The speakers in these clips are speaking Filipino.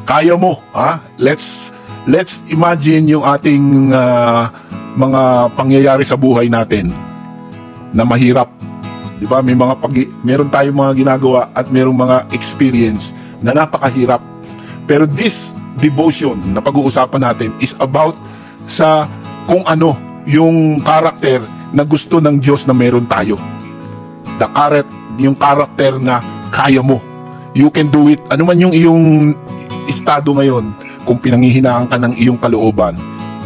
Kaya mo, ha? Let's imagine yung ating mga pangyayari sa buhay natin na mahirap. 'Di ba? Meron tayong mga ginagawa at merong mga experience na napakahirap. Pero this devotion na pag-uusapan natin is about sa kung ano yung karakter na gusto ng Diyos na meron tayo. Yung karakter na kaya mo. You can do it. Ano man yung iyong estado ngayon, kung pinanghihinaan ka ng iyong kalooban,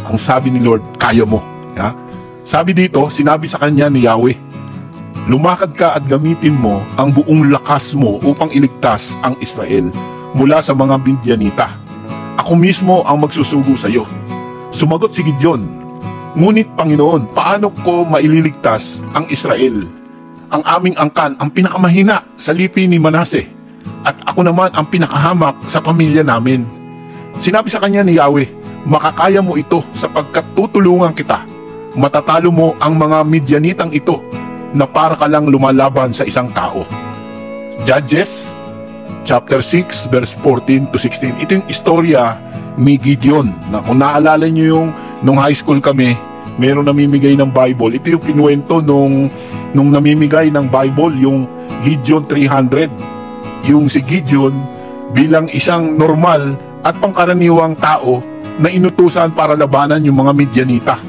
ang sabi ni Lord, kaya mo. Ya? Sabi dito, sinabi sa kanya ni Yahweh, lumakad ka at gamitin mo ang buong lakas mo upang iligtas ang Israel mula sa mga Midianita. Ako mismo ang magsusugo sa iyo. Sumagot si Gideon, ngunit Panginoon, paano ko maililigtas ang Israel? Ang aming angkan, ang pinakamahina sa lipi ni Manase, at ako naman ang pinakahamak sa pamilya namin. Sinabi sa kanya ni Yahweh, makakaya mo ito sapagkat tutulungan kita. Matatalo mo ang mga Midianitang ito na para ka lang lumalaban sa isang tao. Judges chapter 6 verse 14 to 16. Ito yung istorya ni Gideon, na kung naalala nyo yung nung high school kami, meron namimigay ng Bible. Ito yung kinuwento nung namimigay ng Bible, yung Gideon 300. Yung si Gideon bilang isang normal at pangkaraniwang tao na inutusan para labanan yung mga Midianita.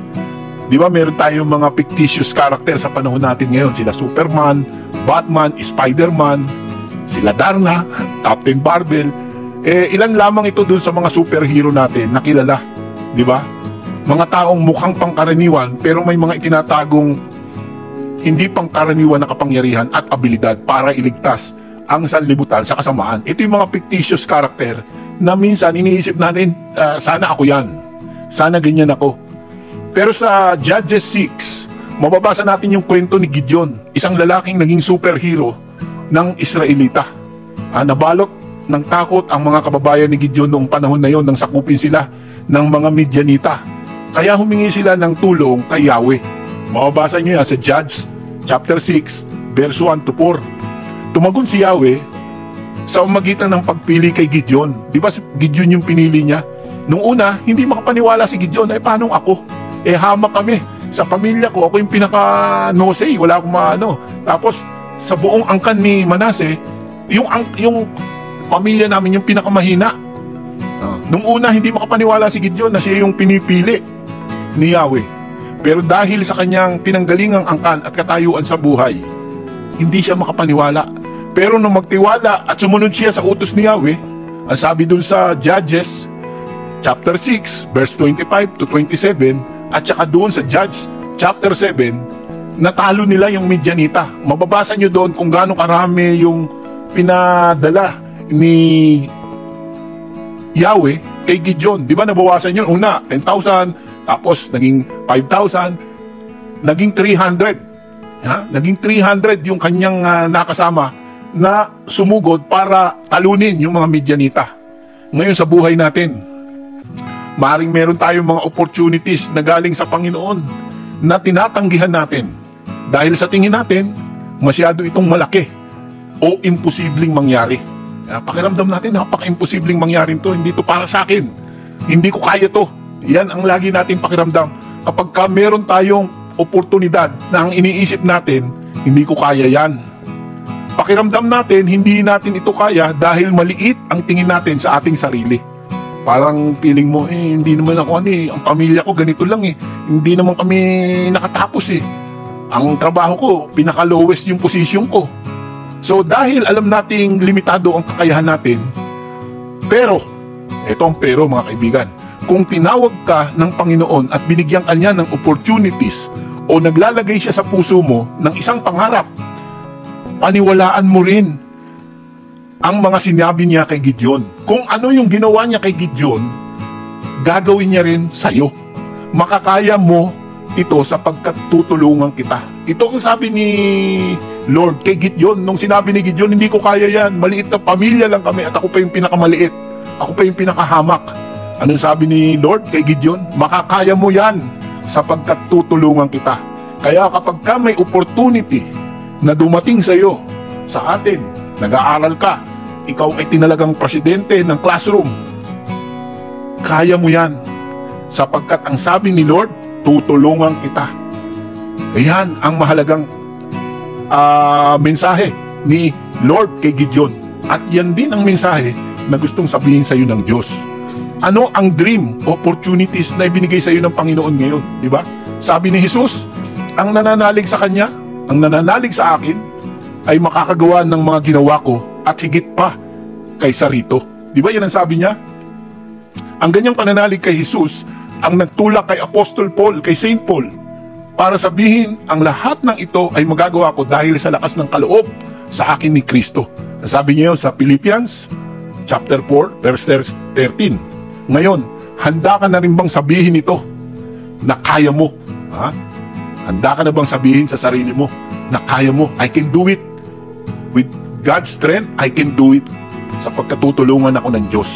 Di ba meron tayong mga fictitious character sa panahon natin ngayon, sila Superman, Batman, Spider-Man, sila Darna, Captain Barbell. Ilan lamang ito dun sa mga superhero natin na kilala, di ba? Mga taong mukhang pangkaraniwan pero may mga itinatagong hindi pangkaraniwan na kapangyarihan at abilidad para iligtas ang sanlibutan sa kasamaan. Ito yung mga fictitious character na minsan iniisip natin, sana ako yan, sana ganyan ako. Pero sa Judges 6, mababasa natin yung kwento ni Gideon, isang lalaking naging superhero ng Israelita. Nabalot ng takot ang mga kababayan ni Gideon noong panahon na yon nang sakupin sila ng mga Midianita. Kaya humingi sila ng tulong kay Yahweh. Mababasa nyo yan sa Judges chapter 6 verse 1 to 4. Tumagon si Yahweh sa magitan ng pagpili kay Gideon. Di ba Gideon yung pinili niya? Nung una, hindi makapaniwala si Gideon, paano ako? Hamak kami. Sa pamilya ko, ako yung pinaka-no-say, wala akong maano. Tapos, sa buong angkan ni Manase, yung pamilya namin yung pinakamahina. Nung una, hindi makapaniwala si Gideon na siya yung pinipili ni Yahweh. Pero dahil sa kanyang pinanggalingang angkan at katayuan sa buhay, hindi siya makapaniwala. Pero nung magtiwala at sumunod siya sa utos ni Yahweh, ang sabi dun sa Judges chapter 6 verse 25 to 27 at saka doon sa Judges chapter 7, natalo nila yung Midianita. Mababasa nyo doon kung gaano karami yung pinadala ni Yahweh kay Gideon. Di ba nabawasan yun? Una, 10,000, tapos naging 5,000, naging 300. Naging 300 yung kanyang nakasama na sumugod para talunin yung mga Midianita. Ngayon sa buhay natin, maaaring meron tayong mga opportunities na galing sa Panginoon na tinatanggihan natin dahil sa tingin natin masyado itong malaki o imposibleng mangyari. Pakiramdam natin, napaka-imposibleng mangyari to, hindi to para sa akin, hindi ko kaya to. Yan ang lagi natin pakiramdam. Kapag meron tayong oportunidad na ang iniisip natin, hindi ko kaya yan, pakiramdam natin, hindi natin ito kaya dahil maliit ang tingin natin sa ating sarili. Parang feeling mo, hindi naman ako ang pamilya ko ganito lang hindi naman kami nakatapos ang trabaho ko, pinaka-lowest yung posisyon ko. So dahil alam nating limitado ang kakayahan natin, pero, ito ang pero mga kaibigan, kung tinawag ka ng Panginoon at binigyan ka niya ng opportunities o naglalagay siya sa puso mo ng isang pangarap, paniwalaan mo rin ang mga sinabi niya kay Gideon. Kung ano yung ginawa niya kay Gideon, gagawin niya rin sa'yo. Makakaya mo ito sapagkat tutulungan kita. Ito ang sabi ni Lord kay Gideon. Nung sinabi ni Gideon, hindi ko kaya yan, maliit na pamilya lang kami at ako pa yung pinakamaliit, ako pa yung pinakahamak. Anong sabi ni Lord kay Gideon? Makakaya mo yan sapagkat tutulungan kita. Kaya kapag ka may opportunity na dumating sa iyo, sa atin, nag-aaral ka, ikaw ay tinalagang presidente ng classroom. Kaya mo yan. Sapagkat ang sabi ni Lord, tutulungan kita. Ayan ang mahalagang mensahe ni Lord kay Gideon. At yan din ang mensahe na gustong sabihin sa iyo ng Diyos. Ano ang dream, opportunities na ibinigay sa iyo ng Panginoon ngayon? Diba? Sabi ni Jesus, ang nananalig sa Kanya, ang nananalig sa akin, ay makakagawa ng mga ginawa ko at higit pa kaysa rito. Diba yan ang sabi niya? Ang ganyang pananalig kay Jesus ang nagtulak kay Apostol Paul, kay Saint Paul, para sabihin ang lahat ng ito ay magagawa ko dahil sa lakas ng kaloob sa akin ni Kristo. Sabi niya sa Philippians chapter 4 verse 13. Ngayon, handa ka na rin bang sabihin ito na kaya mo? Ha? Handa ka na bang sabihin sa sarili mo na kaya mo? I can do it. With God's strength, I can do it. Sapagkat tutulungan ako ng Diyos.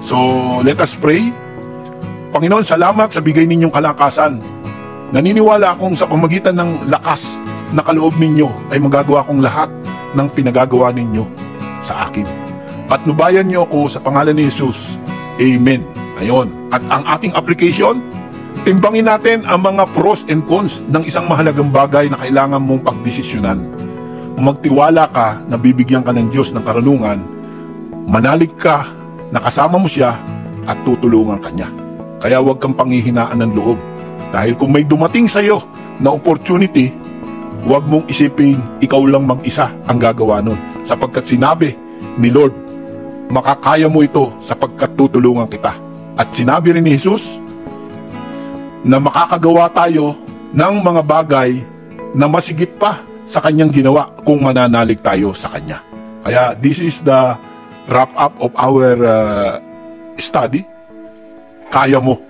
So, let us pray. Panginoon, salamat sa bigay ninyong kalakasan. Naniniwala akong sa pamagitan ng lakas na kaloob ninyo ay magagawa kong lahat ng pinagagawa ninyo sa akin. Patnubayan niyo ako sa pangalan ni Jesus. Amen. Ayon. At ang ating application, timbangin natin ang mga pros and cons ng isang mahalagang bagay na kailangan mong pagdesisyonan. Magtiwala ka na bibigyan ka ng Diyos ng karunungan, manalig ka, nakasama mo siya, at tutulungan ka niya. Kaya huwag kang panghihinaan ng loob. Dahil kung may dumating sa iyo na opportunity, huwag mong isipin ikaw lang mag-isa ang gagawa nun. Sapagkat sinabi ni Lord, makakaya mo ito sapagkat tutulungan kita. At sinabi rin ni Jesus na makakagawa tayo ng mga bagay na masigit pa sa kanyang ginawa kung mananalig tayo sa kanya. Kaya this is the wrap up of our study. Kaya mo.